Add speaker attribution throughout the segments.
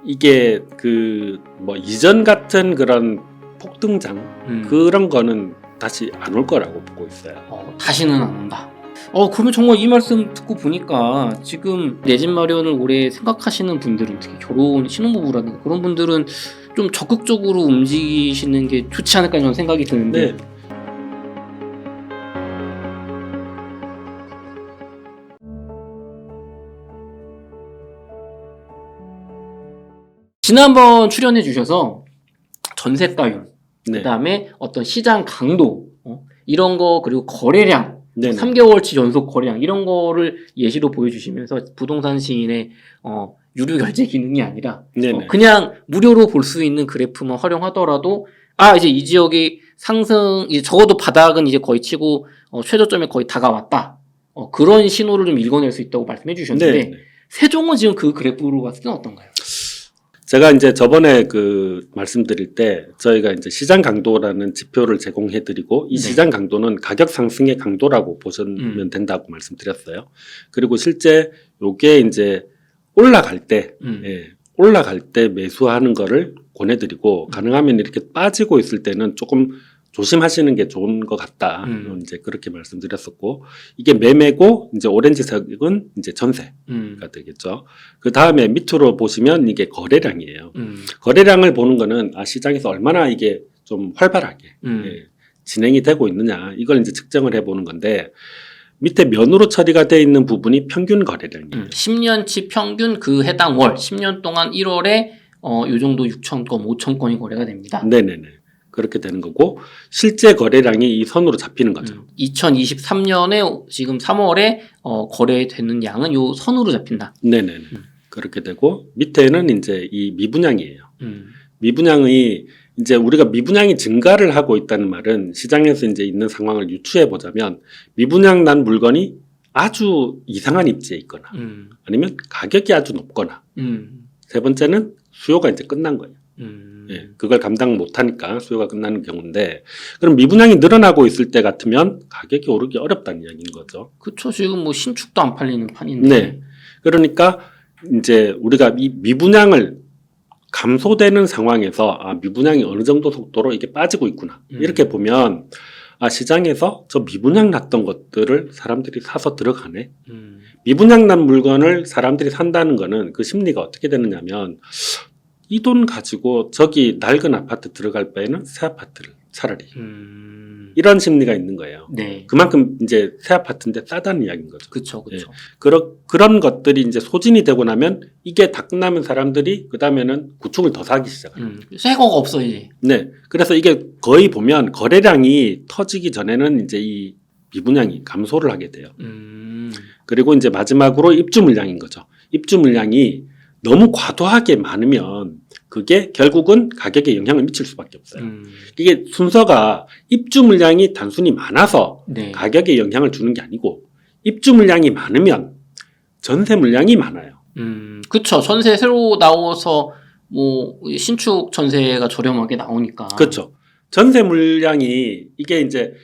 Speaker 1: 이게 그 뭐 이전 같은 그런 폭등장 그런 거는 다시 안 올 거라고 보고 있어요.
Speaker 2: 다시는 안 온다. 그러면 정말 이 말씀 듣고 보니까 지금 내 집 마련을 올해 생각하시는 분들은, 특히 결혼 신혼부부라든가 그런 분들은 좀 적극적으로 움직이시는 게 좋지 않을까 저는 생각이 드는데.
Speaker 1: 네.
Speaker 2: 지난번 출연해 주셔서 전세가율,
Speaker 1: 네.
Speaker 2: 그다음에 어떤 시장 강도, 이런 거, 그리고 거래량,
Speaker 1: 네네.
Speaker 2: 3개월치 연속 거래량 이런 거를 예시로 보여주시면서 부동산 시인의 유료 결제 기능이 아니라 그냥 무료로 볼 수 있는 그래프만 활용하더라도 이제 이 지역이 상승, 이제 적어도 바닥은 이제 거의 치고 최저점에 거의 다가왔다. 그런 신호를 좀 읽어낼 수 있다고 말씀해 주셨는데,
Speaker 1: 네네.
Speaker 2: 세종은 지금 그 그래프로 봤을 때는 어떤가요?
Speaker 1: 제가 이제 저번에 그 말씀드릴 때 저희가 이제 시장 강도라는 지표를 제공해 드리고 이 시장 강도는 가격 상승의 강도라고 보시면 된다고 말씀드렸어요. 그리고 실제 요게 이제 올라갈 때, 올라갈 때 매수하는 거를 권해드리고 가능하면 이렇게 빠지고 있을 때는 조금 조심하시는 게 좋은 것 같다. 이제 그렇게 말씀드렸었고, 이게 매매고 이제 오렌지색은 이제 전세가 되겠죠. 그 다음에 밑으로 보시면 이게 거래량이에요. 거래량을 보는 거는 시장에서 얼마나 이게 좀 활발하게 진행이 되고 있느냐, 이걸 이제 측정을 해보는 건데, 밑에 면으로 처리가 되어 있는 부분이 평균 거래량이에요.
Speaker 2: 10년치 평균 그 해당 월, 10년 동안 1월에 요 정도 6,000건, 5,000건이 거래가 됩니다.
Speaker 1: 네네네. 그렇게 되는 거고, 실제 거래량이 이 선으로 잡히는 거죠.
Speaker 2: 2023년에 지금 3월에 거래되는 양은 요 선으로 잡힌다.
Speaker 1: 네네네. 그렇게 되고, 밑에는 이제 이 미분양이에요. 미분양이 이제 우리가 미분양이 증가를 하고 있다는 말은 시장에서 이제 있는 상황을 유추해 보자면, 미분양 난 물건이 아주 이상한 입지에 있거나 아니면 가격이 아주 높거나, 세 번째는 수요가 이제 끝난 거예요. 그걸 감당 못하니까 수요가 끝나는 경우인데, 그럼 미분양이 늘어나고 있을 때 같으면 가격이 오르기 어렵다는 이야기인 거죠.
Speaker 2: 그렇죠. 지금 뭐 신축도 안 팔리는 판인데.
Speaker 1: 네. 그러니까 이제 우리가 이 미분양을 감소되는 상황에서 미분양이 어느 정도 속도로 이게 빠지고 있구나. 이렇게 보면 시장에서 저 미분양 났던 것들을 사람들이 사서 들어가네. 미분양 난 물건을 사람들이 산다는 거는 그 심리가 어떻게 되느냐면, 이 돈 가지고 저기 낡은 아파트 들어갈 바에는 새 아파트를 차라리. 이런 심리가 있는 거예요.
Speaker 2: 네.
Speaker 1: 그만큼 이제 새 아파트인데 싸다는 이야기인 거죠.
Speaker 2: 그렇죠.
Speaker 1: 그런 것들이 이제 소진이 되고 나면, 이게 다 끝나면 사람들이 그 다음에는 구축을 더 사기 시작해요.
Speaker 2: 새 거가 없어 이제.
Speaker 1: 네. 그래서 이게 거의 보면 거래량이 터지기 전에는 이제 이 미분양이 감소를 하게 돼요. 그리고 이제 마지막으로 입주 물량인 거죠. 입주 물량이 너무 과도하게 많으면 그게 결국은 가격에 영향을 미칠 수밖에 없어요. 이게 순서가 입주 물량이 단순히 많아서 가격에 영향을 주는 게 아니고, 입주 물량이 많으면 전세 물량이 많아요.
Speaker 2: 그렇죠. 전세 새로 나와서 뭐 신축 전세가 저렴하게 나오니까.
Speaker 1: 그렇죠. 전세 물량이 이게 이제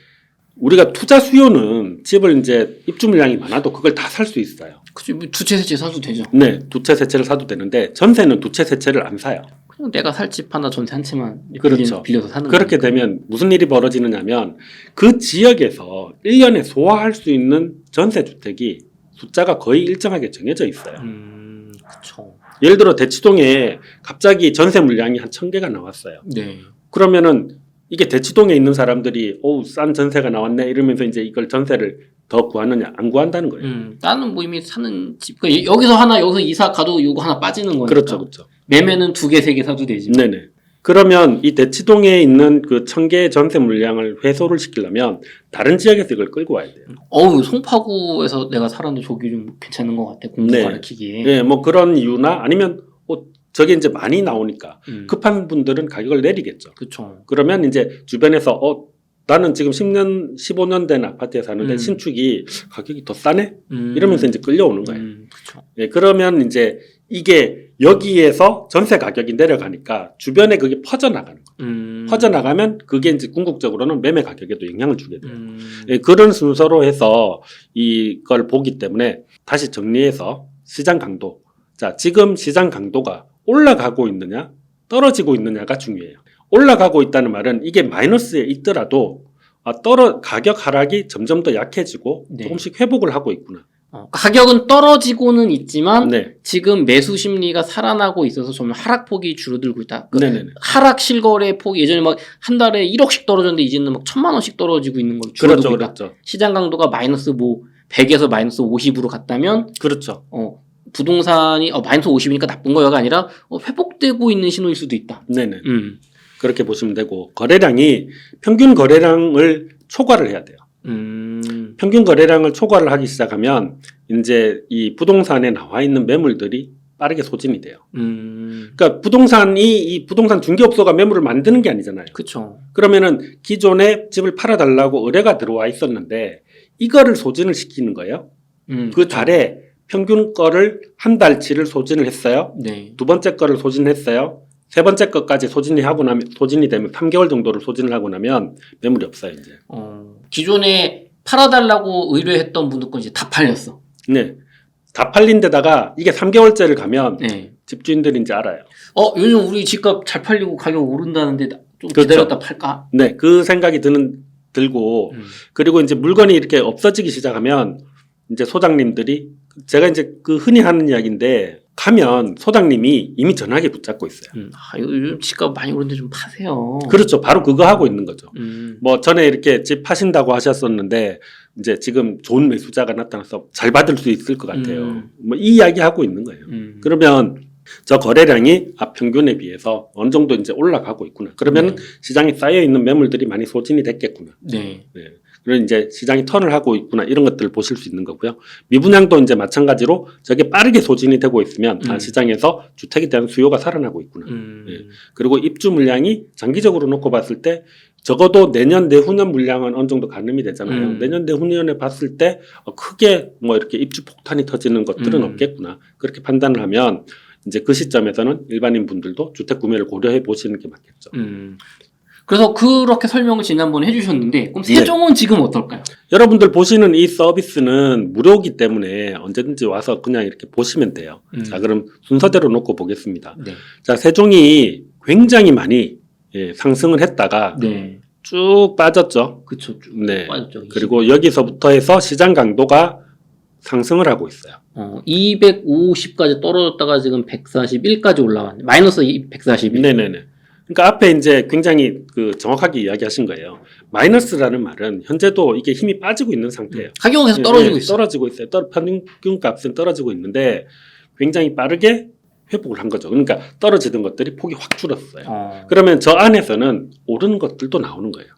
Speaker 1: 우리가 투자 수요는 집을 이제 입주 물량이 많아도 그걸 다 살 수 있어요.
Speaker 2: 그치, 두 채, 세 채 사도 되죠.
Speaker 1: 네, 두 채, 세 채를 사도 되는데, 전세는 두 채, 세 채를 안 사요.
Speaker 2: 그냥 내가 살 집 하나 전세 한 채만
Speaker 1: 그렇죠.
Speaker 2: 빌려서 사는
Speaker 1: 그렇게
Speaker 2: 거니까.
Speaker 1: 되면 무슨 일이 벌어지느냐면, 그 지역에서 1년에 소화할 수 있는 전세 주택이 숫자가 거의 일정하게 정해져 있어요.
Speaker 2: 그렇죠.
Speaker 1: 예를 들어 대치동에 갑자기 전세 물량이 한 1,000개가 나왔어요.
Speaker 2: 네.
Speaker 1: 그러면은 이게 대치동에 있는 사람들이 싼 전세가 나왔네 이러면서 이제 이걸 전세를 더 구하느냐, 안 구한다는 거예요.
Speaker 2: 나는 뭐 이미 사는 집, 여기서 하나, 여기서 이사 가도 요거 하나 빠지는 거니까.
Speaker 1: 그렇죠.
Speaker 2: 매매는 2개, 3개 사도 되지.
Speaker 1: 네네. 그러면 이 대치동에 있는 그 1,000개의 전세 물량을 회수를 시키려면 다른 지역에서 이걸 끌고 와야 돼요.
Speaker 2: 송파구에서 내가 살았는데 저기 좀 괜찮은 것 같아, 공부 가르치기에.
Speaker 1: 네, 뭐 그런 이유나 아니면 저게 이제 많이 나오니까 급한 분들은 가격을 내리겠죠.
Speaker 2: 그렇죠.
Speaker 1: 그러면 이제 주변에서 나는 지금 10년, 15년 된 아파트에 사는데 신축이 가격이 더 싸네? 이러면서 이제 끌려오는 거예요.
Speaker 2: 그렇죠.
Speaker 1: 네, 그러면 이제 이게 여기에서 전세 가격이 내려가니까 주변에 그게 퍼져나가는 거예요. 퍼져나가면 그게 이제 궁극적으로는 매매 가격에도 영향을 주게 돼요. 네, 그런 순서로 해서 이걸 보기 때문에 다시 정리해서 시장 강도. 자, 지금 시장 강도가 올라가고 있느냐 떨어지고 있느냐가 중요해요. 올라가고 있다는 말은 이게 마이너스에 있더라도 가격 하락이 점점 더 약해지고
Speaker 2: 네.
Speaker 1: 조금씩 회복을 하고 있구나.
Speaker 2: 가격은 떨어지고는 있지만
Speaker 1: 네.
Speaker 2: 지금 매수 심리가 살아나고 있어서 좀 하락폭이 줄어들고 있다.
Speaker 1: 네네네.
Speaker 2: 하락 실거래 폭이 예전에 막 한 달에 1억씩 떨어졌는데 이제는 막 1,000만 원씩 떨어지고 있는 걸 줄어들고 있다.
Speaker 1: 그렇죠.
Speaker 2: 시장 강도가 마이너스 100에서 마이너스 50으로 갔다면
Speaker 1: 그렇죠.
Speaker 2: 부동산이 마이너스 50이니까 나쁜 거야가 아니라 회복되고 있는 신호일 수도 있다.
Speaker 1: 네네. 그렇게 보시면 되고 거래량이 평균 거래량을 초과를 해야 돼요. 평균 거래량을 초과를 하기 시작하면 이제 이 부동산에 나와 있는 매물들이 빠르게 소진이 돼요. 그러니까 이 부동산 중개업소가 매물을 만드는 게 아니잖아요.
Speaker 2: 그렇죠.
Speaker 1: 그러면은 기존에 집을 팔아달라고 의뢰가 들어와 있었는데 이거를 소진을 시키는 거예요. 그 달에 평균 거를 한 달치를 소진을 했어요.
Speaker 2: 네.
Speaker 1: 두 번째 거를 소진했어요. 세 번째 것까지 소진이 되면 3개월 정도를 소진을 하고 나면 매물이 없어요, 이제.
Speaker 2: 기존에 팔아달라고 의뢰했던 분들 건 이제 다 팔렸어.
Speaker 1: 네. 다 팔린 데다가 이게 3개월째를 가면
Speaker 2: 네.
Speaker 1: 집주인들이 이제 알아요.
Speaker 2: 요즘 우리 집값 잘 팔리고 가격 오른다는데 좀
Speaker 1: 그렇죠.
Speaker 2: 기다렸다 팔까?
Speaker 1: 네. 그 생각이 들고 그리고 이제 물건이 이렇게 없어지기 시작하면 이제 소장님들이 제가 이제 그 흔히 하는 이야기인데 가면 소장님이 이미 전화기 붙잡고 있어요.
Speaker 2: 요즘 집값 많이 오른데 좀 파세요.
Speaker 1: 그렇죠. 바로 그거 하고 있는 거죠.
Speaker 2: 뭐
Speaker 1: 전에 이렇게 집 파신다고 하셨었는데 이제 지금 좋은 매수자가 나타나서 잘 받을 수 있을 것 같아요. 이 이야기 하고 있는 거예요. 그러면 저 거래량이 앞평균에 비해서 어느 정도 이제 올라가고 있구나. 그러면 시장에 쌓여 있는 매물들이 많이 소진이 됐겠구나.
Speaker 2: 네.
Speaker 1: 그런 이제 시장이 턴을 하고 있구나 이런 것들을 보실 수 있는 거고요. 미분양도 이제 마찬가지로 저게 빠르게 소진이 되고 있으면 시장에서 주택에 대한 수요가 살아나고 있구나. 그리고 입주 물량이 장기적으로 놓고 봤을 때 적어도 내년 내후년 물량은 어느 정도 가늠이 되잖아요. 내년 내후년에 봤을 때 크게 뭐 이렇게 입주 폭탄이 터지는 것들은 없겠구나. 그렇게 판단을 하면 이제 그 시점에서는 일반인 분들도 주택 구매를 고려해 보시는 게 맞겠죠.
Speaker 2: 그래서 그렇게 설명을 지난번에 해주셨는데 그럼 세종은 지금 어떨까요?
Speaker 1: 여러분들 보시는 이 서비스는 무료이기 때문에 언제든지 와서 그냥 이렇게 보시면 돼요. 자, 그럼 순서대로 놓고 보겠습니다.
Speaker 2: 네.
Speaker 1: 자, 세종이 굉장히 많이 상승을 했다가 쭉 빠졌죠.
Speaker 2: 그쵸. 쭉
Speaker 1: 네.
Speaker 2: 빠졌죠.
Speaker 1: 그리고 여기서부터 해서 시장 강도가 상승을 하고 있어요.
Speaker 2: 250까지 떨어졌다가 지금 141까지 올라왔네. 마이너스 141.
Speaker 1: 네네네. 그러니까 앞에 이제 굉장히 정확하게 이야기하신 거예요. 마이너스라는 말은 현재도 이게 힘이 빠지고 있는 상태예요.
Speaker 2: 가격은 계속 떨어지고 있어요.
Speaker 1: 떨어지고 있어요. 평균 값은 떨어지고 있는데 굉장히 빠르게 회복을 한 거죠. 그러니까 떨어지던 것들이 폭이 확 줄었어요. 그러면 저 안에서는 오르는 것들도 나오는 거예요.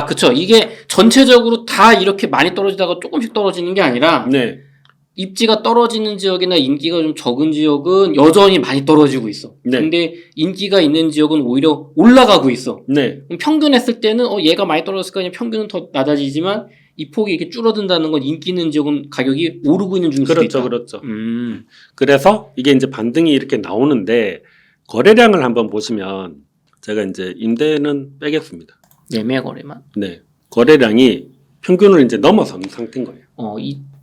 Speaker 2: 그쵸. 이게 전체적으로 다 이렇게 많이 떨어지다가 조금씩 떨어지는 게 아니라
Speaker 1: 네.
Speaker 2: 입지가 떨어지는 지역이나 인기가 좀 적은 지역은 여전히 많이 떨어지고 있어.
Speaker 1: 네.
Speaker 2: 근데 인기가 있는 지역은 오히려 올라가고 있어.
Speaker 1: 네.
Speaker 2: 그럼 평균 했을 때는 얘가 많이 떨어졌을 거 아니야. 평균은 더 낮아지지만 이 폭이 이렇게 줄어든다는 건 인기 있는 지역은 가격이 오르고 있는 중일 수도 있다.
Speaker 1: 그렇죠. 그래서 이게 이제 반등이 이렇게 나오는데 거래량을 한번 보시면 제가 이제 임대는 빼겠습니다.
Speaker 2: 매매 거래만.
Speaker 1: 네. 거래량이 평균을 이제 넘어선 상태인 거예요.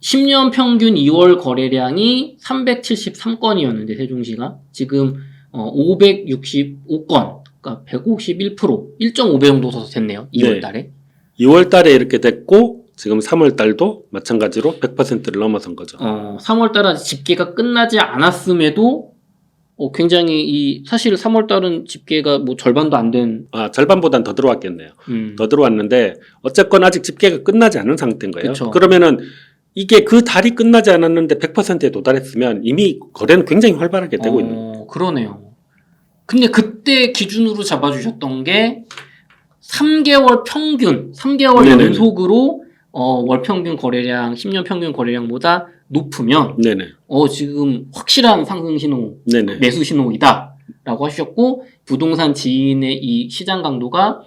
Speaker 2: 10년 평균 2월 거래량이 373건이었는데 세종시가 지금 565건, 그러니까 151%, 1.5배 정도 더 됐네요. 2월 달에. 2월
Speaker 1: 달에 이렇게 됐고 지금 3월 달도 마찬가지로 100%를 넘어선 거죠.
Speaker 2: 3월 달은 집계가 끝나지 않았음에도 굉장히 사실 3월 달은 집계가 뭐 절반도 안 된.
Speaker 1: 절반보단 더 들어왔겠네요. 더 들어왔는데 어쨌건 아직 집계가 끝나지 않은 상태인 거예요.
Speaker 2: 그쵸.
Speaker 1: 그러면은 이게 그 달이 끝나지 않았는데 100%에 도달했으면 이미 거래는 굉장히 활발하게 되고 있는 거예요.
Speaker 2: 그러네요. 근데 그때 기준으로 잡아주셨던 게 3개월 평균, 3개월
Speaker 1: 네네네.
Speaker 2: 연속으로 월 평균 거래량, 10년 평균 거래량보다 높으면
Speaker 1: 네네.
Speaker 2: 지금 확실한 상승 신호,
Speaker 1: 네네.
Speaker 2: 매수 신호이다 라고 하셨고 부동산 지인의 이 시장 강도가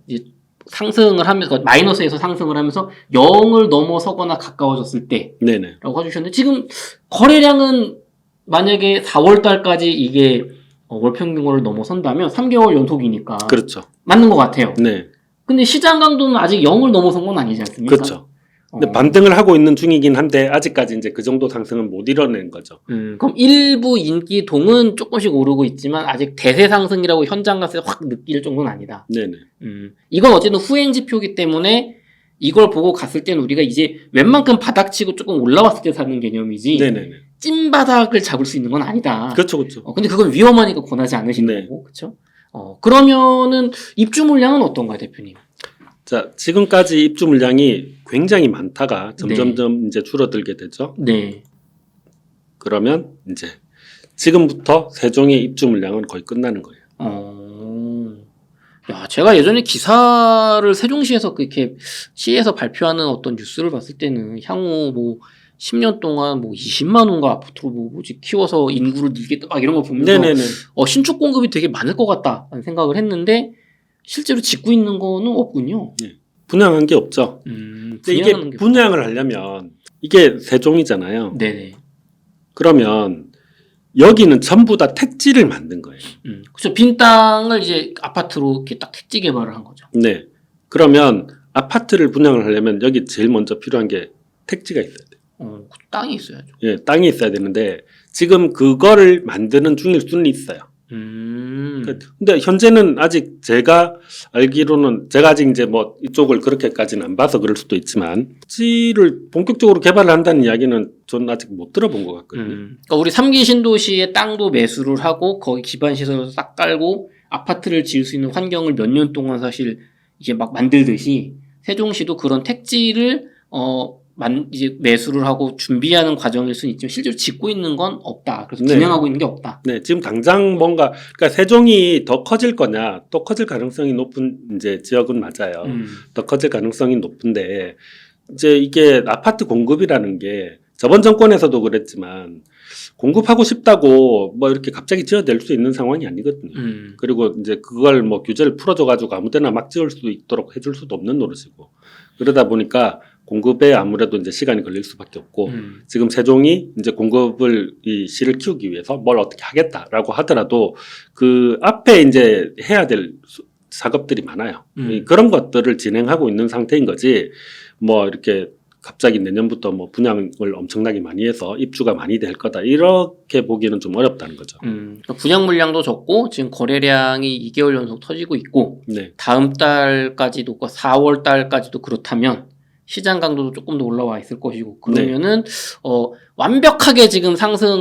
Speaker 2: 이제 상승을 하면서 마이너스에서 상승을 하면서 0을 넘어서거나 가까워졌을 때
Speaker 1: 네네.
Speaker 2: 라고 해주셨는데 지금 거래량은 만약에 4월 달까지 이게 월평균을 넘어선다면 3개월 연속이니까
Speaker 1: 그렇죠.
Speaker 2: 맞는 것 같아요.
Speaker 1: 네.
Speaker 2: 근데 시장 강도는 아직 0을 넘어선 건 아니지 않습니까?
Speaker 1: 그렇죠. 근데 반등을 하고 있는 중이긴 한데 아직까지 이제 그 정도 상승은 못 이뤄낸 거죠.
Speaker 2: 그럼 일부 인기동은 조금씩 오르고 있지만 아직 대세 상승이라고 현장 갔을 때 확 느낄 정도는 아니다.
Speaker 1: 네네.
Speaker 2: 이건 어쨌든 후행 지표이기 때문에 이걸 보고 갔을 때는 우리가 이제 웬만큼 바닥치고 조금 올라왔을 때 사는 개념이지.
Speaker 1: 네네네.
Speaker 2: 찐바닥을 잡을 수 있는 건 아니다.
Speaker 1: 그렇죠, 그렇죠.
Speaker 2: 근데 그건 위험하니까 권하지 않으시는 거고, 그렇죠? 그러면은 입주 물량은 어떤가요, 대표님?
Speaker 1: 자, 지금까지 입주 물량이 굉장히 많다가 점점점 이제 줄어들게 되죠.
Speaker 2: 네.
Speaker 1: 그러면 이제 지금부터 세종의 입주 물량은 거의 끝나는 거예요.
Speaker 2: 야, 제가 예전에 기사를 세종시에서 그렇게 시에서 발표하는 어떤 뉴스를 봤을 때는 향후 뭐 10년 동안 뭐 20만 원가 앞으로 뭐지 키워서 인구를 늘겠다 막 이런 거 보면서
Speaker 1: 네네네.
Speaker 2: 신축 공급이 되게 많을 것 같다라는 생각을 했는데 실제로 짓고 있는 거는 없군요.
Speaker 1: 네. 분양한 게 없죠. 근데 이게 분양을 하려면 이게 세종이잖아요.
Speaker 2: 네네.
Speaker 1: 그러면 여기는 전부 다 택지를 만든 거예요.
Speaker 2: 그렇죠. 빈 땅을 이제 아파트로 이렇게 딱 택지 개발을 한 거죠.
Speaker 1: 네. 그러면 아파트를 분양을 하려면 여기 제일 먼저 필요한 게 택지가 있어야 돼요.
Speaker 2: 땅이 있어야죠.
Speaker 1: 예, 땅이 있어야 되는데 지금 그거를 만드는 중일 수는 있어요. 근데 현재는 아직 제가 알기로는 제가 아직 이제 뭐 이쪽을 그렇게까지는 안 봐서 그럴 수도 있지만 택지를 본격적으로 개발을 한다는 이야기는 저는 아직 못 들어본 것 같거든요.
Speaker 2: 그러니까 우리 3기 신도시의 땅도 매수를 하고 거기 기반 시설을 싹 깔고 아파트를 지을 수 있는 환경을 몇 년 동안 사실 이제 막 만들듯이 세종시도 그런 택지를 이제 매수를 하고 준비하는 과정일 수는 있지만 실제로 짓고 있는 건 없다. 그래서 분양하고 있는 게 없다.
Speaker 1: 네, 지금 당장 뭔가 그러니까 세종이 더 커질 거냐, 또 커질 가능성이 높은 이제 지역은 맞아요. 더 커질 가능성이 높은데 이제 이게 아파트 공급이라는 게 저번 정권에서도 그랬지만 공급하고 싶다고 뭐 이렇게 갑자기 지어낼 수 있는 상황이 아니거든요. 그리고 이제 그걸 뭐 규제를 풀어줘가지고 아무데나 막 지을 수 있도록 해줄 수도 없는 노릇이고 그러다 보니까 공급에 아무래도 이제 시간이 걸릴 수밖에 없고 지금 세종이 이제 공급을 이 시를 키우기 위해서 뭘 어떻게 하겠다라고 하더라도 그 앞에 이제 해야 될 작업들이 많아요. 그런 것들을 진행하고 있는 상태인 거지 뭐 이렇게 갑자기 내년부터 뭐 분양을 엄청나게 많이 해서 입주가 많이 될 거다 이렇게 보기는 좀 어렵다는 거죠.
Speaker 2: 그러니까 분양 물량도 적고 지금 거래량이 2개월 연속 터지고 있고
Speaker 1: 네.
Speaker 2: 다음 달까지도 4월 달까지도 그렇다면 시장 강도도 조금 더 올라와 있을 것이고 그러면은 완벽하게 지금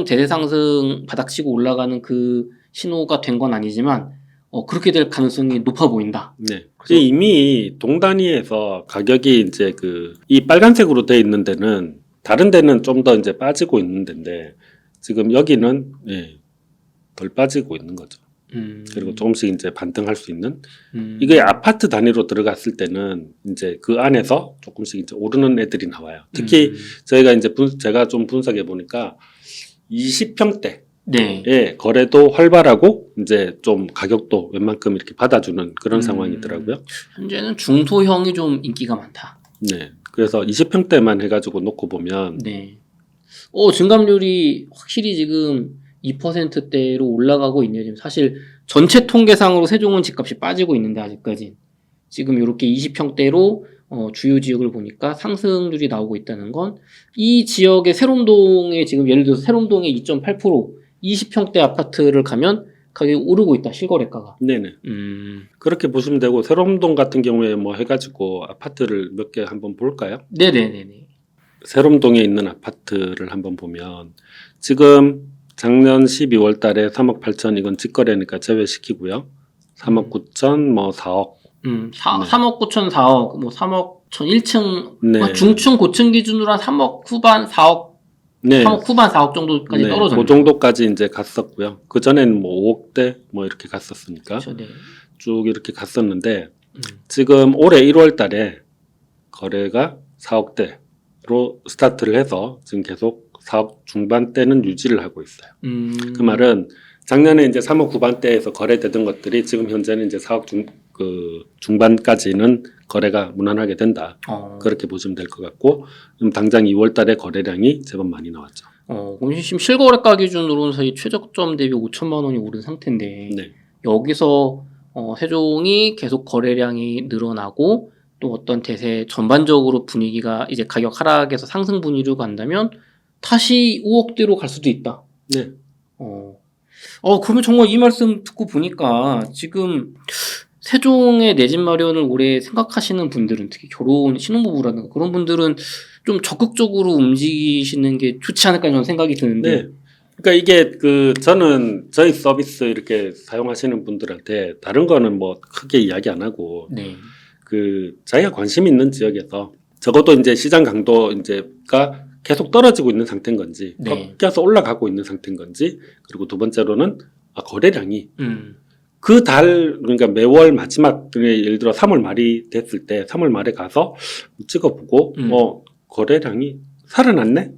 Speaker 2: 대세 상승 바닥치고 올라가는 그 신호가 된 건 아니지만 그렇게 될 가능성이 높아 보인다.
Speaker 1: 네. 이미 동단위에서 가격이 이제 이 빨간색으로 돼 있는 데는 다른 데는 좀 더 이제 빠지고 있는 데인데 지금 여기는 덜 빠지고 있는 거죠. 그리고 조금씩 이제 반등할 수 있는 이게 아파트 단위로 들어갔을 때는 이제 그 안에서 조금씩 이제 오르는 애들이 나와요. 특히 저희가 이제 제가 좀 분석해 보니까 20평대 예, 거래도 활발하고 이제 좀 가격도 웬만큼 이렇게 받아주는 그런 상황이더라고요.
Speaker 2: 현재는 중소형이 좀 인기가 많다.
Speaker 1: 네, 그래서 20평대만 해가지고 놓고 보면
Speaker 2: 증감률이 확실히 지금 2%대로 올라가고 있네요. 지금 사실 전체 통계상으로 세종은 집값이 빠지고 있는데 아직까지 지금 이렇게 20평대로 주요 지역을 보니까 상승률이 나오고 있다는 건 이 지역의 세롬동에 지금 예를 들어서 세롬동의 2.8% 20평대 아파트를 가면 가격이 오르고 있다. 실거래가가.
Speaker 1: 네네. 그렇게 보시면 되고 세롬동 같은 경우에 뭐 해가지고 아파트를 몇 개 한번 볼까요?
Speaker 2: 네네네네.
Speaker 1: 세롬동에 있는 아파트를 한번 보면 지금 작년 12월 달에 3억 8천 이건 직거래니까 제외시키고요. 3억 9천 뭐 4억.
Speaker 2: 3억 9천 4억 뭐 3억 1천 1층
Speaker 1: 네.
Speaker 2: 중층 고층 기준으로 한 3억 후반 4억
Speaker 1: 네.
Speaker 2: 3억 후반 4억 정도까지 떨어졌네요.
Speaker 1: 그 정도까지 이제 갔었고요. 그 전에는 뭐 5억대 뭐 이렇게 갔었으니까
Speaker 2: 그렇죠, 네.
Speaker 1: 쭉 이렇게 갔었는데 지금 올해 1월 달에 거래가 4억대로 스타트를 해서 지금 계속 4억 중반대는 유지를 하고 있어요. 그 말은 작년에 이제 3억 후반대에서 거래되던 것들이 지금 현재는 이제 4억 중반까지는 거래가 무난하게 된다. 그렇게 보시면 될 것 같고, 당장 2월 달에 거래량이 제법 많이 나왔죠.
Speaker 2: 그럼 지금 실거래가 기준으로는 사실 최저점 대비 5천만 원이 오른 상태인데,
Speaker 1: 네.
Speaker 2: 여기서 세종이 계속 거래량이 늘어나고 또 어떤 대세 전반적으로 분위기가 이제 가격 하락에서 상승 분위기로 간다면 다시 5억대로 갈 수도 있다.
Speaker 1: 네.
Speaker 2: 그러면 정말 이 말씀 듣고 보니까 지금 세종의 내 집 마련을 올해 생각하시는 분들은 특히 결혼 신혼부부라든가 그런 분들은 좀 적극적으로 움직이시는 게 좋지 않을까 저는 생각이 드는데.
Speaker 1: 네. 그러니까 이게 저는 저희 서비스 이렇게 사용하시는 분들한테 다른 거는 뭐 크게 이야기 안 하고
Speaker 2: 네.
Speaker 1: 자기가 관심 있는 지역에서 적어도 이제 시장 강도 이제가 계속 떨어지고 있는 상태인 건지,
Speaker 2: 네.
Speaker 1: 꺾여서 올라가고 있는 상태인 건지, 그리고 두 번째로는 거래량이 그러니까 매월 마지막 예를 들어 3월 말이 됐을 때 3월 말에 가서 찍어보고 거래량이 살아났네.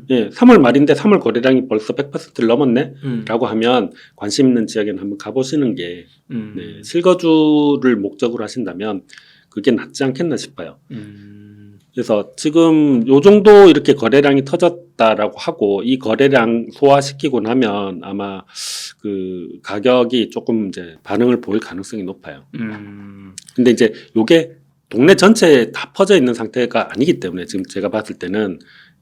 Speaker 1: 예, 3월 말인데 3월 거래량이 벌써 100%를 넘었네. 라고 하면 관심 있는 지역에는 한번 가보시는 게 네, 실거주를 목적으로 하신다면 그게 낫지 않겠나 싶어요. 그래서 지금 요 정도 이렇게 거래량이 터졌다라고 하고 이 거래량 소화시키고 나면 아마 가격이 조금 이제 반응을 보일 가능성이 높아요. 근데 이제 요게 동네 전체에 다 퍼져 있는 상태가 아니기 때문에 지금 제가 봤을 때는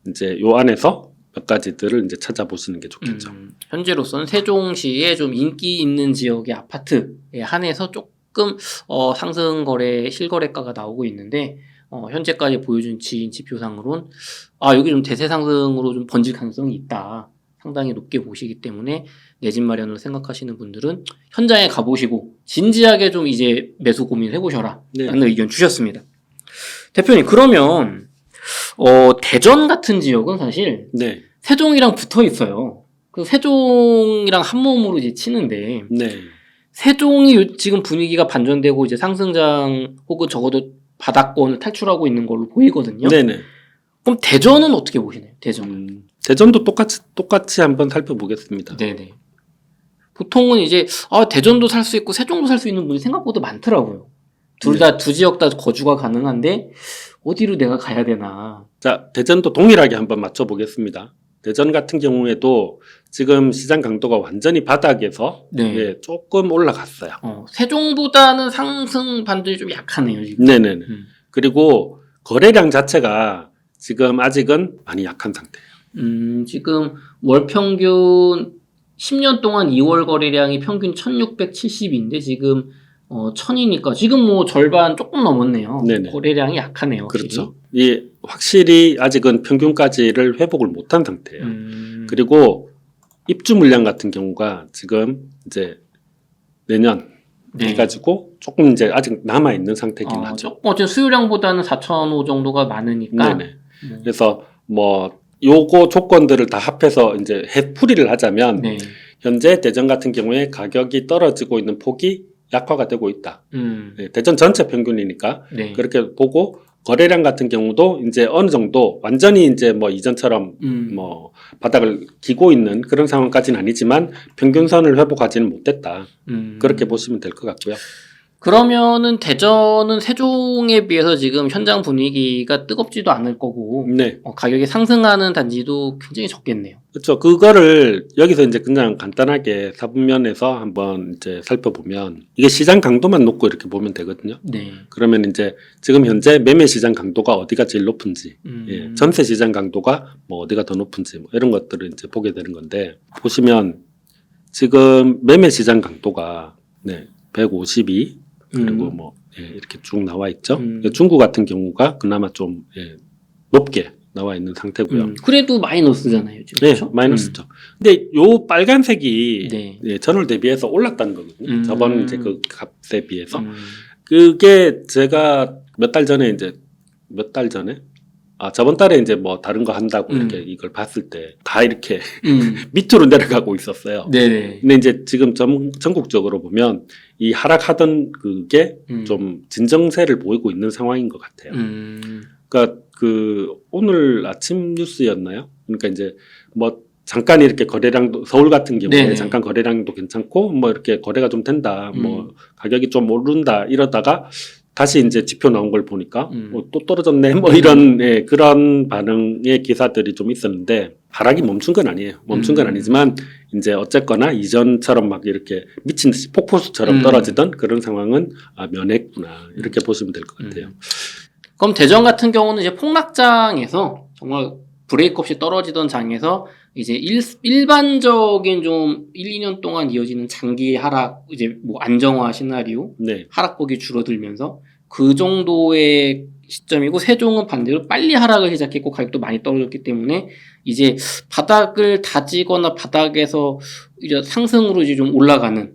Speaker 1: 이제 요 안에서 몇 가지들을 이제 찾아보시는 게 좋겠죠.
Speaker 2: 현재로서는 세종시에 좀 인기 있는 지역의 아파트에 한해서 조금 상승 거래 실거래가가 나오고 있는데 현재까지 보여준 지표상으로는 여기 좀 대세 상승으로 좀 번질 가능성이 있다. 상당히 높게 보시기 때문에 내 집 마련을 생각하시는 분들은 현장에 가보시고 진지하게 좀 이제 매수 고민을 해보셔라 라는 의견 주셨습니다. 대표님 그러면 대전 같은 지역은 사실 세종이랑 붙어 있어요. 그 세종이랑 한 몸으로 이제 치는데 세종이 지금 분위기가 반전되고 이제 상승장 혹은 적어도 바닥권을 탈출하고 있는 걸로 보이거든요. 그럼 대전은 어떻게 보시나요?
Speaker 1: 대전도 똑같이 한번 살펴보겠습니다.
Speaker 2: 네네. 보통은 이제 대전도 살 수 있고 세종도 살 수 있는 분이 생각보다 많더라고요. 둘 다 두 지역 다 거주가 가능한데 어디로 내가 가야 되나.
Speaker 1: 자, 대전도 동일하게 한번 맞춰보겠습니다. 대전 같은 경우에도 지금 시장 강도가 완전히 바닥에서 조금 올라갔어요.
Speaker 2: 세종보다는 상승 반등이 좀 약하네요. 지금.
Speaker 1: 네네네. 그리고 거래량 자체가 지금 아직은 많이 약한 상태예요.
Speaker 2: 지금 월 평균 10년 동안 2월 거래량이 평균 1670인데 지금 1000이니까 지금 뭐 절반 조금 넘었네요. 거래량이 약하네요.
Speaker 1: 그렇죠. 확실히 아직은 평균까지를 회복을 못한 상태예요. 그리고 입주 물량 같은 경우가 지금 이제 내년 해가지고 조금 이제 아직 남아 있는 상태긴 하죠.
Speaker 2: 어쨌든 수요량보다는 4,000호 정도가 많으니까.
Speaker 1: 그래서 뭐 요거 조건들을 다 합해서 이제 풀이를 하자면 현재 대전 같은 경우에 가격이 떨어지고 있는 폭이 약화가 되고 있다. 대전 전체 평균이니까 그렇게 보고 거래량 같은 경우도 이제 어느 정도 완전히 이제 뭐 이전처럼 뭐 바닥을 기고 있는 그런 상황까지는 아니지만 평균선을 회복하지는 못했다. 그렇게 보시면 될 것 같고요.
Speaker 2: 그러면은 대전은 세종에 비해서 지금 현장 분위기가 뜨겁지도 않을 거고 가격이 상승하는 단지도 굉장히 적겠네요.
Speaker 1: 그렇죠. 그거를 여기서 이제 그냥 간단하게 사분면에서 한번 이제 살펴보면 이게 시장 강도만 놓고 이렇게 보면 되거든요. 그러면 이제 지금 현재 매매 시장 강도가 어디가 제일 높은지, 전세 시장 강도가 뭐 어디가 더 높은지 뭐 이런 것들을 이제 보게 되는 건데 보시면 지금 매매 시장 강도가 152 그리고 뭐 이렇게 쭉 나와 있죠. 중구 같은 경우가 그나마 좀 높게 나와 있는 상태고요.
Speaker 2: 그래도 마이너스잖아요. 지금.
Speaker 1: 그렇죠? 마이너스죠. 근데 요 빨간색이 전월 대비해서 올랐다는 거거든요. 저번 이제 그 값에 비해서. 그게 제가 몇 달 전에 저번 달에 이제 뭐 다른 거 한다고 이렇게 이걸 봤을 때 다 이렇게 밑으로 내려가고 있었어요. 근데 이제 지금 전국적으로 보면 이 하락하던 그게 좀 진정세를 보이고 있는 상황인 것 같아요. 그러니까 오늘 아침 뉴스였나요? 그러니까 이제 뭐 잠깐 이렇게 거래량도 서울 같은 경우에 잠깐 거래량도 괜찮고 뭐 이렇게 거래가 좀 된다, 뭐 가격이 좀 오른다 이러다가 다시 이제 지표 나온 걸 보니까 또 떨어졌네 뭐 이런 그런 반응의 기사들이 좀 있었는데 하락이 멈춘 건 아니에요. 멈춘 건 아니지만 이제 어쨌거나 이전처럼 막 이렇게 미친 듯이 폭포수처럼 떨어지던 그런 상황은 면했구나 이렇게 보시면 될 것 같아요.
Speaker 2: 그럼 대전 같은 경우는 이제 폭락장에서 정말 브레이크 없이 떨어지던 장에서 이제 일반적인 좀 1, 2년 동안 이어지는 장기 하락, 이제 뭐 안정화 시나리오,
Speaker 1: 네.
Speaker 2: 하락폭이 줄어들면서 그 정도의 시점이고, 세종은 반대로 빨리 하락을 시작했고 가격도 많이 떨어졌기 때문에 이제 바닥을 다지거나 바닥에서 이제 상승으로 이제 좀 올라가는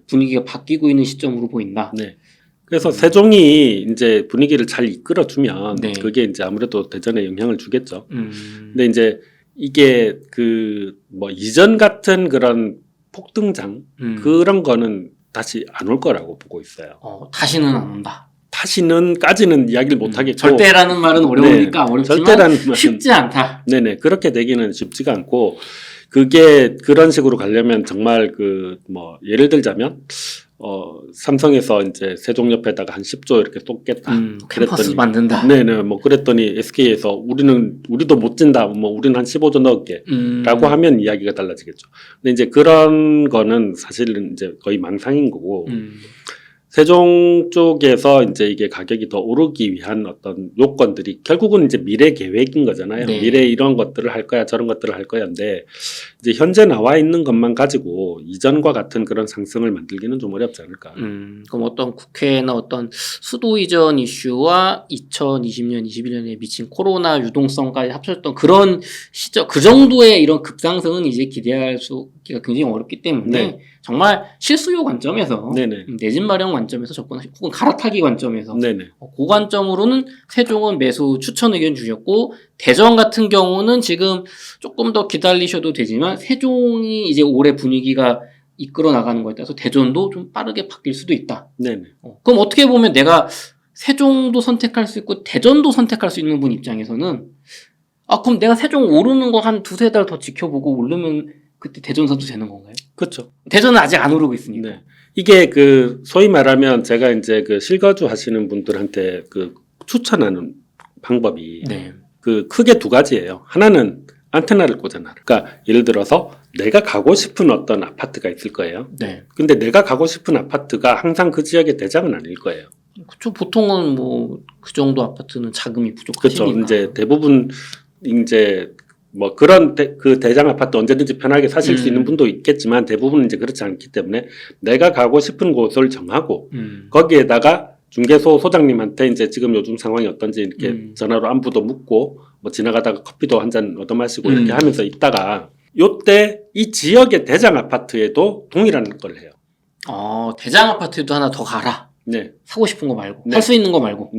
Speaker 2: 분위기가 바뀌고 있는 시점으로 보인다.
Speaker 1: 네. 그래서 세종이 이제 분위기를 잘 이끌어주면 그게 이제 아무래도 대전에 영향을 주겠죠. 근데 이제 이게 그 뭐 이전 같은 그런 폭등장 그런 거는 다시 안 올 거라고 보고 있어요.
Speaker 2: 다시는 안 온다.
Speaker 1: 다시는까지는 이야기를 못 하겠고
Speaker 2: 절대라는 말은 어려우니까 어렵지만
Speaker 1: 절대라는 말은
Speaker 2: 쉽지 않다.
Speaker 1: 네네 그렇게 되기는 쉽지가 않고 그게 그런 식으로 가려면 정말 그 뭐 예를 들자면 삼성에서 이제 세종 옆에다가 한 10조 이렇게 쏟겠다.
Speaker 2: 캠퍼스 만든다.
Speaker 1: 네네 뭐 그랬더니 SK에서 우리도 못 진다. 뭐 우리는 한 15조 넣을게라고 하면 이야기가 달라지겠죠. 근데 이제 그런 거는 사실은 이제 거의 망상인 거고. 세종 쪽에서 이제 이게 가격이 더 오르기 위한 어떤 요건들이 결국은 이제 미래 계획인 거잖아요.
Speaker 2: 네.
Speaker 1: 미래 이런 것들을 할 거야, 저런 것들을 할 거야인데 이제 현재 나와 있는 것만 가지고 이전과 같은 그런 상승을 만들기는 좀 어렵지 않을까.
Speaker 2: 그럼 어떤 국회나 어떤 수도 이전 이슈와 2020년, 21년에 미친 코로나 유동성까지 합쳤던 그런 시점, 그 정도의 이런 급상승은 이제 기대할 수가 굉장히 어렵기 때문에 정말 실수요 관점에서 내 집 마련 관점에서 접근하시고 혹은 갈아타기 관점에서 그 관점으로는 세종은 매수 추천 의견 주셨고, 대전 같은 경우는 지금 조금 더 기다리셔도 되지만 세종이 이제 올해 분위기가 이끌어 나가는 거에 따라서 대전도 좀 빠르게 바뀔 수도 있다. 그럼 어떻게 보면 내가 세종도 선택할 수 있고 대전도 선택할 수 있는 분 입장에서는 그럼 내가 세종 오르는 거 한 두세 달 더 지켜보고 오르면 그때 대전 사도 되는 건가요?
Speaker 1: 그렇죠.
Speaker 2: 대전은 아직 안 오르고 있으니까.
Speaker 1: 이게 그 소위 말하면 제가 이제 그 실거주 하시는 분들한테 그 추천하는 방법이 그 크게 두 가지예요. 하나는 안테나를 꽂아놔라. 그러니까 예를 들어서 내가 가고 싶은 어떤 아파트가 있을 거예요. 근데 내가 가고 싶은 아파트가 항상 그 지역의 대장은 아닐 거예요.
Speaker 2: 그렇죠. 보통은 뭐 그 정도 아파트는 자금이 부족하시니까.
Speaker 1: 그렇죠. 이제 대부분 이제 뭐 그런 그 대장 아파트 언제든지 편하게 사실 수 있는 분도 있겠지만 대부분은 이제 그렇지 않기 때문에 내가 가고 싶은 곳을 정하고 거기에다가 중개소 소장님한테 이제 지금 요즘 상황이 어떤지 이렇게 전화로 안부도 묻고 뭐 지나가다가 커피도 한 잔 얻어 마시고 이렇게 하면서 있다가 요때 이 지역의 대장 아파트에도 동일한 걸 해요.
Speaker 2: 대장 아파트에도 하나 더 가라. 사고 싶은 거 말고 할 수 있는 거 말고.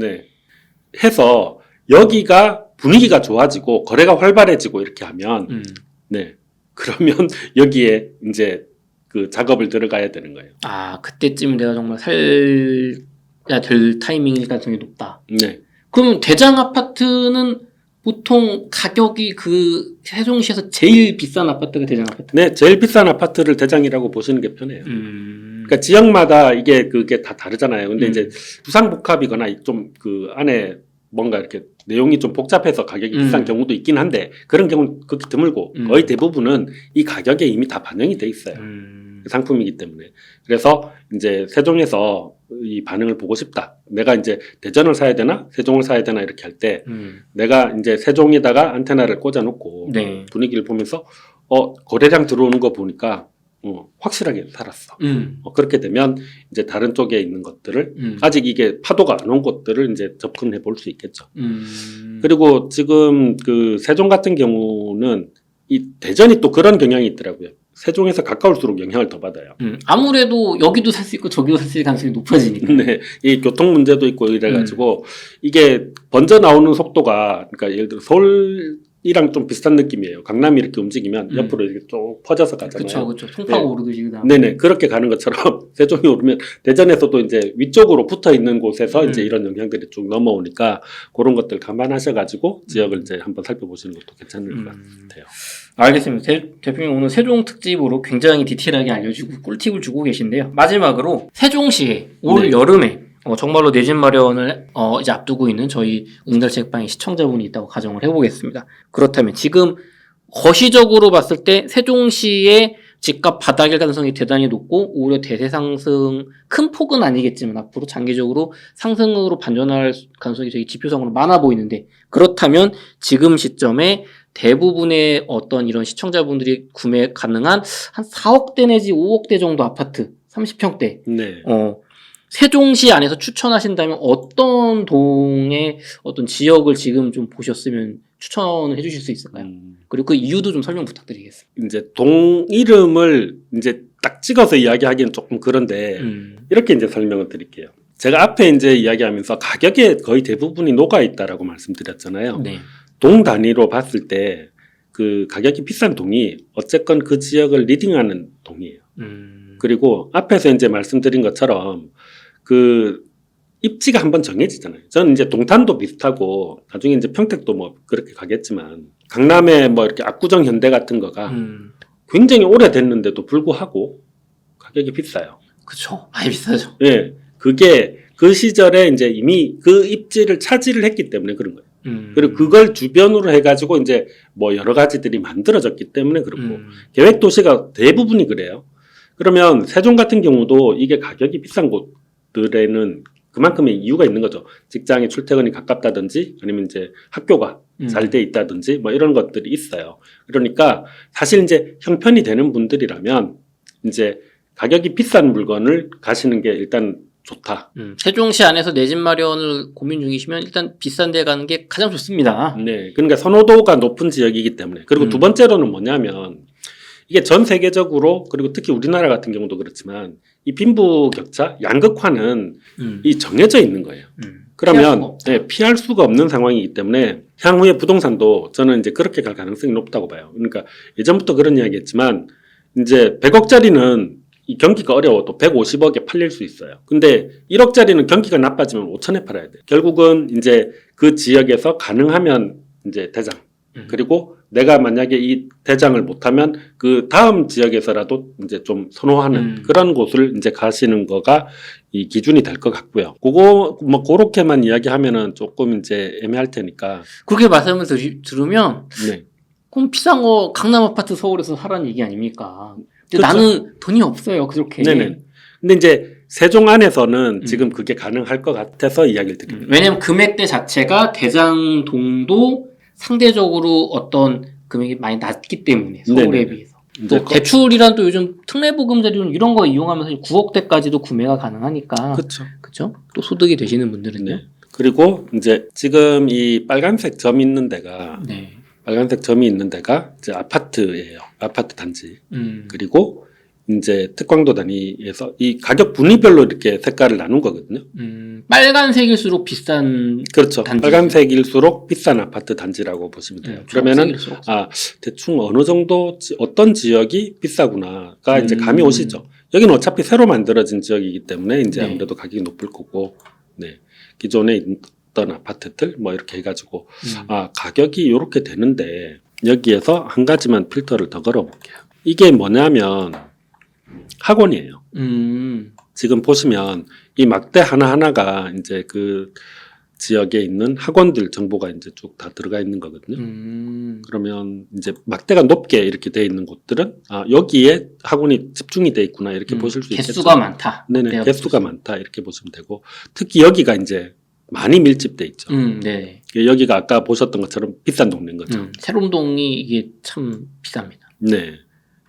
Speaker 1: 해서 여기가 분위기가 좋아지고 거래가 활발해지고 이렇게 하면 그러면 여기에 이제 그 작업을 들어가야 되는 거예요.
Speaker 2: 그때쯤 내가 정말 살야 될 타이밍일 가능성이 높다. 그러면 대장 아파트는 보통 가격이 그 세종시에서 제일 비싼 아파트가 대장 아파트?
Speaker 1: 제일 비싼 아파트를 대장이라고 보시는 게 편해요. 그러니까 지역마다 그게 다 다르잖아요. 근데 이제 부상복합이거나 좀 그 안에 뭔가 이렇게 내용이 좀 복잡해서 가격이 비싼 경우도 있긴 한데 그런 경우는 극히 드물고 거의 대부분은 이 가격에 이미 다 반영이 돼 있어요. 상품이기 때문에. 그래서 이제 세종에서 이 반응을 보고 싶다. 내가 이제 대전을 사야 되나 세종을 사야 되나 이렇게 할 때 내가 이제 세종에다가 안테나를 꽂아놓고 분위기를 보면서 거래량 들어오는 거 보니까 확실하게 살았어. 그렇게 되면 이제 다른 쪽에 있는 것들을 아직 이게 파도가 안 온 것들을 이제 접근해 볼 수 있겠죠. 그리고 지금 그 세종 같은 경우는 이 대전이 또 그런 경향이 있더라고요. 세종에서 가까울수록 영향을 더 받아요.
Speaker 2: 아무래도 여기도 살 수 있고 저기도 살 수 있을 가능성이 높아지니까.
Speaker 1: 이 교통 문제도 있고 이래가지고 이게 번져 나오는 속도가 그러니까 예를 들어 서울이랑 좀 비슷한 느낌이에요. 강남이 이렇게 움직이면 옆으로 이렇게 쭉 퍼져서 가잖아요.
Speaker 2: 그렇죠. 송파가 오르듯이 그다음.
Speaker 1: 그렇게 가는 것처럼 세종이 오르면 대전에서도 이제 위쪽으로 붙어 있는 곳에서 이제 이런 영향들이 쭉 넘어오니까 그런 것들 감안하셔가지고 지역을 이제 한번 살펴보시는 것도 괜찮을 것 같아요.
Speaker 2: 알겠습니다. 대표님 오늘 세종 특집으로 굉장히 디테일하게 알려주고 꿀팁을 주고 계신데요. 마지막으로 세종시에 올 여름에 정말로 내 집 마련을 이제 앞두고 있는 저희 응달 책방의 시청자분이 있다고 가정을 해보겠습니다. 그렇다면 지금 거시적으로 봤을 때 세종시의 집값 바닥일 가능성이 대단히 높고 오히려 대세 상승 큰 폭은 아니겠지만 앞으로 장기적으로 상승으로 반전할 가능성이 저희 지표상으로 많아 보이는데, 그렇다면 지금 시점에 대부분의 어떤 이런 시청자분들이 구매 가능한 한 4억대 내지 5억대 정도 아파트 30평대
Speaker 1: 네.
Speaker 2: 세종시 안에서 추천하신다면 어떤 동의 어떤 지역을 지금 좀 보셨으면 추천을 해주실 수 있을까요? 그리고 그 이유도 좀 설명 부탁드리겠습니다.
Speaker 1: 이제 동 이름을 이제 딱 찍어서 이야기하기는 조금 그런데 이렇게 이제 설명을 드릴게요. 제가 앞에 이제 이야기하면서 가격에 거의 대부분이 녹아 있다라고 말씀드렸잖아요.
Speaker 2: 네.
Speaker 1: 동 단위로 봤을 때 그 가격이 비싼 동이 어쨌건 그 지역을 리딩하는 동이에요. 그리고 앞에서 이제 말씀드린 것처럼 그 입지가 한번 정해지잖아요. 저는 이제 동탄도 비슷하고 나중에 이제 평택도 뭐 그렇게 가겠지만 강남에 뭐 이렇게 압구정 현대 같은 거가 굉장히 오래됐는데도 불구하고 가격이 비싸요.
Speaker 2: 그쵸. 많이 비싸죠.
Speaker 1: 예. 그게 그 시절에 이제 이미 그 입지를 차지를 했기 때문에 그런 거예요. 그리고 그걸 주변으로 해가지고 이제 뭐 여러 가지들이 만들어졌기 때문에 그렇고 계획 도시가 대부분이 그래요. 그러면 세종 같은 경우도 이게 가격이 비싼 곳들에는 그만큼의 이유가 있는 거죠. 직장에 출퇴근이 가깝다든지 아니면 이제 학교가 잘 돼 있다든지 뭐 이런 것들이 있어요. 그러니까 사실 이제 형편이 되는 분들이라면 이제 가격이 비싼 물건을 가시는 게 일단 좋다.
Speaker 2: 세종시 안에서 내 집 마련을 고민 중이시면 일단 비싼 데 가는 게 가장 좋습니다.
Speaker 1: 네. 그러니까 선호도가 높은 지역이기 때문에. 그리고 두 번째로는 뭐냐면 이게 전 세계적으로 그리고 특히 우리나라 같은 경우도 그렇지만 이 빈부격차, 양극화는 이 정해져 있는 거예요. 그러면 피할 수가 없는 상황이기 때문에 향후에 부동산도 저는 이제 그렇게 갈 가능성이 높다고 봐요. 그러니까 예전부터 그런 이야기했지만 이제 100억짜리는 이 경기가 어려워도 150억에 팔릴 수 있어요. 근데 1억짜리는 경기가 나빠지면 5천에 팔아야 돼. 결국은 이제 그 지역에서 가능하면 이제 대장. 그리고 내가 만약에 이 대장을 못하면 그 다음 지역에서라도 이제 좀 선호하는 그런 곳을 이제 가시는 거가 이 기준이 될 것 같고요. 그거 뭐 그렇게만 이야기하면은 조금 이제 애매할 테니까.
Speaker 2: 그렇게 말씀을 들으면
Speaker 1: 네.
Speaker 2: 그럼 비싼 거 강남 아파트 서울에서 사라는 얘기 아닙니까? 근데
Speaker 1: 그렇죠.
Speaker 2: 나는 돈이 없어요. 그렇게.
Speaker 1: 네네. 근데 이제 세종 안에서는 지금 그게 가능할 것 같아서 이야기를 드립니다.
Speaker 2: 왜냐면 금액대 자체가 대장동도 상대적으로 어떤 금액이 많이 낮기 때문에 서울에
Speaker 1: 네네네.
Speaker 2: 비해서. 또 대출이란 또 요즘 특례보금자리론 이런 거 이용하면서 9억대까지도 구매가 가능하니까.
Speaker 1: 그렇죠.
Speaker 2: 그렇죠? 또 소득이 되시는 분들은요.
Speaker 1: 네. 그리고 이제 지금 이 빨간색 점 있는 데가
Speaker 2: 네.
Speaker 1: 빨간색 점이 있는 데가 이제 아파트예요. 아파트 단지. 그리고 이제 특광도 단위에서 이 가격 분위별로 이렇게 색깔을 나눈 거거든요.
Speaker 2: 빨간색일수록 비싼
Speaker 1: 그렇죠.
Speaker 2: 단지.
Speaker 1: 빨간색일수록 비싼 아파트 단지라고 보시면 돼요. 그러면은 대충 어느 정도 어떤 지역이 비싸구나가 이제 감이 오시죠. 여기는 어차피 새로 만들어진 지역이기 때문에 이제 아무래도 가격이 높을 거고, 네. 기존에 있던 아파트들 뭐 이렇게 해가지고 가격이 이렇게 되는데 여기에서 한 가지만 필터를 더 걸어볼게요. 이게 뭐냐면 학원이에요. 지금 보시면 이 막대 하나하나가 이제 그 지역에 있는 학원들 정보가 이제 쭉 다 들어가 있는 거거든요. 그러면 이제 막대가 높게 이렇게 돼 있는 곳들은 여기에 학원이 집중이 돼 있구나 이렇게 보실 수 있겠죠.
Speaker 2: 개수가 많다.
Speaker 1: 네네, 개수가 많다 이렇게 보시면 되고 특히 여기가 이제 많이 밀집돼 있죠.
Speaker 2: 네.
Speaker 1: 여기가 아까 보셨던 것처럼 비싼 동네인 거죠.
Speaker 2: 세롬동이 이게 참 비쌉니다.
Speaker 1: 네.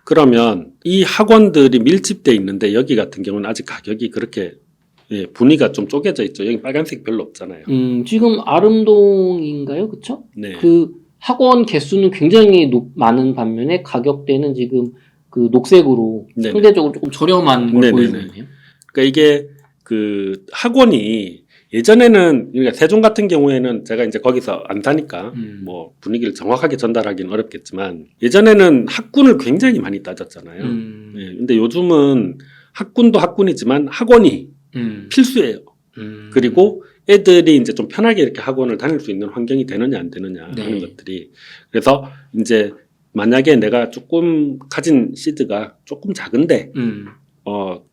Speaker 1: 그러면 이 학원들이 밀집돼 있는데 여기 같은 경우는 아직 가격이 그렇게 분위기가 좀 쪼개져 있죠. 여기 빨간색 별로 없잖아요.
Speaker 2: 지금 아름동인가요, 그렇죠?
Speaker 1: 네.
Speaker 2: 그 학원 개수는 굉장히 많은 반면에 가격대는 지금 그 녹색으로 네네. 상대적으로 조금 저렴한 걸 보여주네요.
Speaker 1: 그러니까 이게 그 학원이 예전에는 그러니까 세종 같은 경우에는 제가 이제 거기서 안 사니까 뭐 분위기를 정확하게 전달하기는 어렵겠지만 예전에는 학군을 굉장히 많이 따졌잖아요. 네, 근데 요즘은 학군도 학군이지만 학원이 필수예요. 그리고 애들이 이제 좀 편하게 이렇게 학원을 다닐 수 있는 환경이 되느냐 안 되느냐 하는 것들이 그래서 이제 만약에 내가 조금 가진 시드가 조금 작은데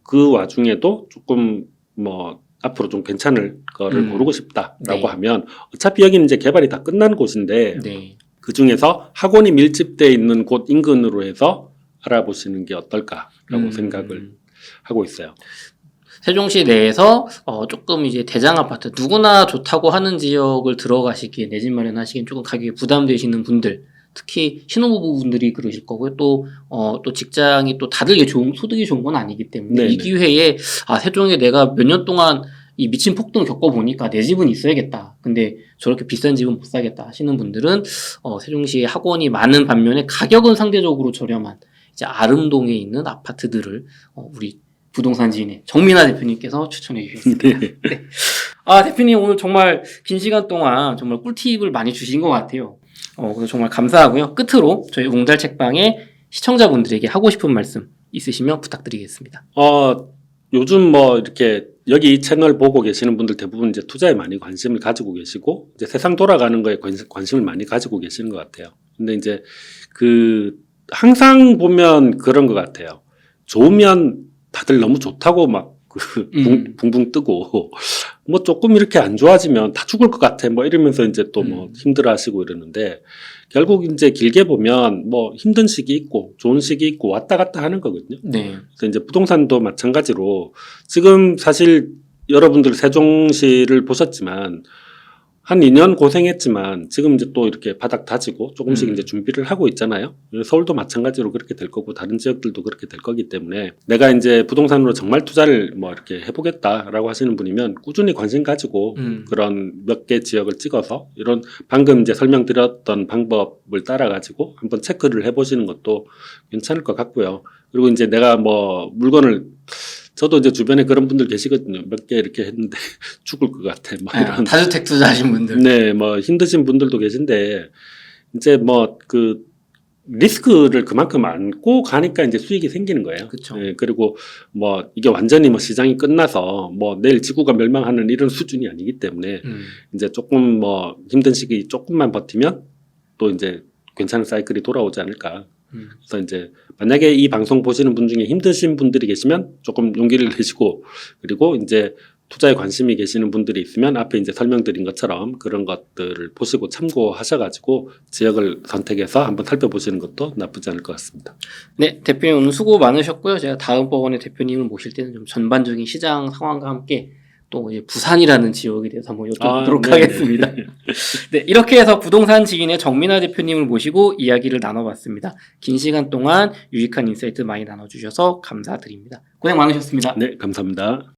Speaker 1: 그 와중에도 조금 뭐 앞으로 좀 괜찮을 거를 고르고 싶다라고
Speaker 2: 네.
Speaker 1: 하면 어차피 여기는 이제 개발이 다 끝난 곳인데
Speaker 2: 네.
Speaker 1: 그 중에서 학원이 밀집되어 있는 곳 인근으로 해서 알아보시는 게 어떨까라고 생각을 하고 있어요.
Speaker 2: 세종시 내에서 조금 이제 대장 아파트 누구나 좋다고 하는 지역을 들어가시기에 내 집 마련하시기엔 조금 가격이 부담되시는 분들, 특히 신혼부부분들이 그러실 거고요. 또 직장이 또 다들 소득이 좋은 건 아니기 때문에
Speaker 1: 네네.
Speaker 2: 이 기회에 세종에 내가 몇 년 동안 이 미친 폭등 겪어보니까 내 집은 있어야겠다. 근데 저렇게 비싼 집은 못 사겠다 하시는 분들은 세종시에 학원이 많은 반면에 가격은 상대적으로 저렴한 이제 아름동에 있는 아파트들을 우리 부동산 지인의 정민아 대표님께서 추천해 주셨습니다.
Speaker 1: 네.
Speaker 2: 네. 대표님 오늘 정말 긴 시간 동안 정말 꿀팁을 많이 주신 것 같아요. 그래서 정말 감사하고요. 끝으로 저희 웅달 책방의 시청자분들에게 하고 싶은 말씀 있으시면 부탁드리겠습니다.
Speaker 1: 요즘 뭐 이렇게 여기 이 채널 보고 계시는 분들 대부분 이제 투자에 많이 관심을 가지고 계시고 이제 세상 돌아가는 거에 관심을 많이 가지고 계시는 것 같아요. 근데 이제 항상 보면 그런 것 같아요. 좋으면 다들 너무 좋다고 막 붕붕 뜨고 뭐 조금 이렇게 안 좋아지면 다 죽을 것 같아 뭐 이러면서 이제 또 뭐 힘들어하시고 이러는데 결국 이제 길게 보면 뭐 힘든 시기 있고 좋은 시기 있고 왔다 갔다 하는 거거든요.
Speaker 2: 네.
Speaker 1: 그래서 이제 부동산도 마찬가지로 지금 사실 여러분들 세종시를 보셨지만 한 2년 고생했지만 지금 이제 또 이렇게 바닥 다지고 조금씩 이제 준비를 하고 있잖아요. 서울도 마찬가지로 그렇게 될 거고 다른 지역들도 그렇게 될 거기 때문에 내가 이제 부동산으로 정말 투자를 뭐 이렇게 해보겠다라고 하시는 분이면 꾸준히 관심 가지고 그런 몇 개 지역을 찍어서 이런 방금 이제 설명드렸던 방법을 따라가지고 한번 체크를 해보시는 것도 괜찮을 것 같고요. 그리고 이제 내가 뭐 물건을 저도 이제 주변에 그런 분들 계시거든요. 몇 개 이렇게 했는데 죽을 것 같아. 뭐 이런.
Speaker 2: 다주택 투자하신 분들.
Speaker 1: 네, 뭐 힘드신 분들도 계신데 이제 뭐 리스크를 그만큼 안고 가니까 이제 수익이 생기는 거예요.
Speaker 2: 그렇죠.
Speaker 1: 네, 그리고 뭐 이게 완전히 뭐 시장이 끝나서 뭐 내일 지구가 멸망하는 이런 수준이 아니기 때문에 이제 조금 뭐 힘든 시기 조금만 버티면 또 이제 괜찮은 사이클이 돌아오지 않을까. 그래서 이제 만약에 이 방송 보시는 분 중에 힘드신 분들이 계시면 조금 용기를 내시고 그리고 이제 투자에 관심이 계시는 분들이 있으면 앞에 이제 설명드린 것처럼 그런 것들을 보시고 참고하셔가지고 지역을 선택해서 한번 살펴보시는 것도 나쁘지 않을 것 같습니다.
Speaker 2: 네, 대표님 오늘 수고 많으셨고요. 제가 다음번에 대표님을 모실 때는 좀 전반적인 시장 상황과 함께 또 이제 부산이라는 지역에 대해서 한번 여쭤보도록 하겠습니다. 네, 이렇게 해서 부동산 지인의 정민아 대표님을 모시고 이야기를 나눠봤습니다. 긴 시간 동안 유익한 인사이트 많이 나눠주셔서 감사드립니다. 고생 많으셨습니다.
Speaker 1: 네, 감사합니다.